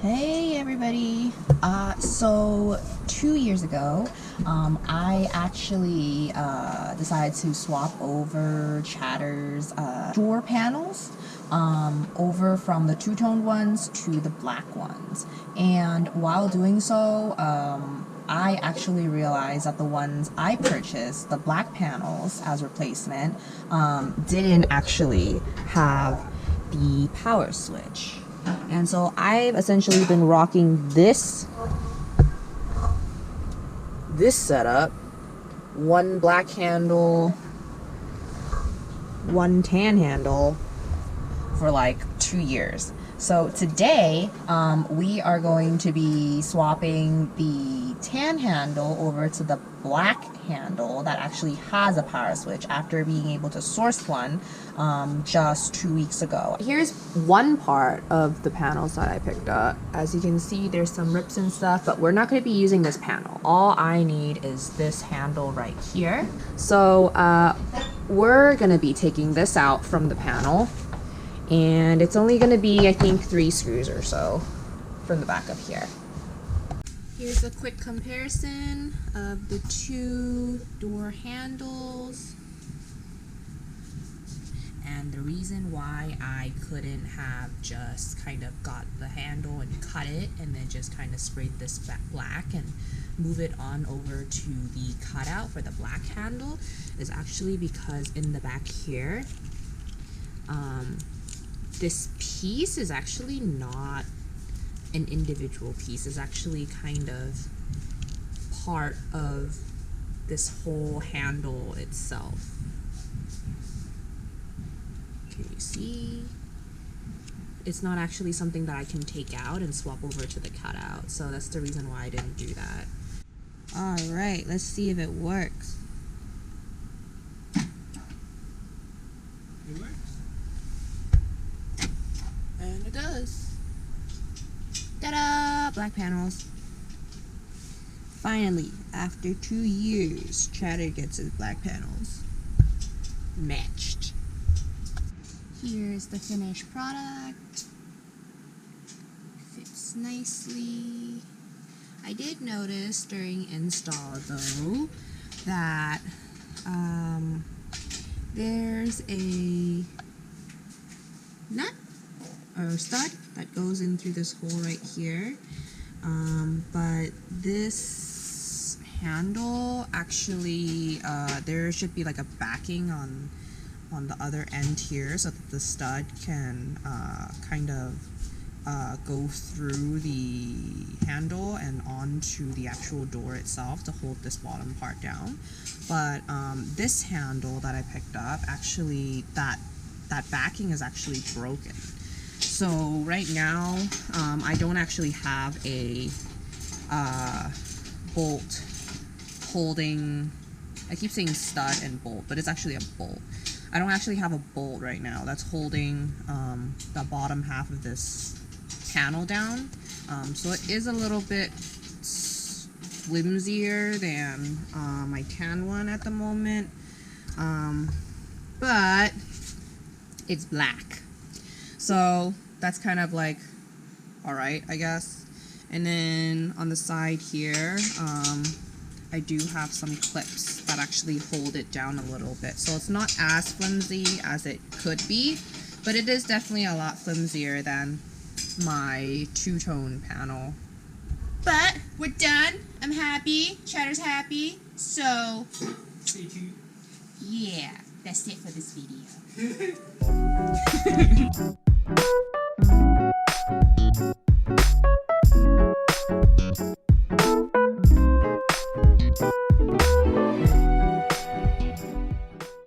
Hey everybody! So 2 years ago, I actually decided to swap over Chatter's door panels over from the two-toned ones to the black ones. And while doing so, I actually realized that the ones I purchased, the black panels as replacement, didn't actually have the power switch. And so I've essentially been rocking this setup, one black handle, one tan handle, for like 2 years. So today we are going to be swapping the tan handle over to the black handle that actually has a power switch after being able to source one just 2 weeks ago. Here's one part of the panels that I picked up. As you can see, there's some rips and stuff, but we're not going to be using this panel. All I need is this handle right here. So we're going to be taking this out from the panel. And it's only going to be, I think, 3 screws or so from the back of here. Here's a quick comparison of the two door handles. And the reason why I couldn't have just kind of got the handle and cut it and then just kind of sprayed this back black and move it on over to the cutout for the black handle is actually because in the back here, this piece is actually not an individual piece. It's actually kind of part of this whole handle itself. Can you see? It's not actually something that I can take out and swap over to the cutout. So that's the reason why I didn't do that. All right, let's see if it works. It works. And it does. Ta-da! Black panels. Finally, after 2 years, Chatter gets his black panels matched. Here's the finished product. Fits nicely. I did notice during install though that there's a nut or stud that goes in through this hole right here, but this handle actually there should be like a backing on the other end here so that the stud can kind of go through the handle and onto the actual door itself to hold this bottom part down. But this handle that I picked up, actually that backing is actually broken. So right now, I don't actually have a bolt holding, I keep saying stud and bolt, but it's actually a bolt. I don't actually have a bolt right now that's holding the bottom half of this panel down. So it is a little bit flimsier than my tan one at the moment, but it's black. So that's kind of like, alright, I guess. And then on the side here, I do have some clips that actually hold it down a little bit. So it's not as flimsy as it could be, but it is definitely a lot flimsier than my two-tone panel. But we're done. I'm happy. Chatter's happy. So, Stay tuned. yeah, that's it for this video.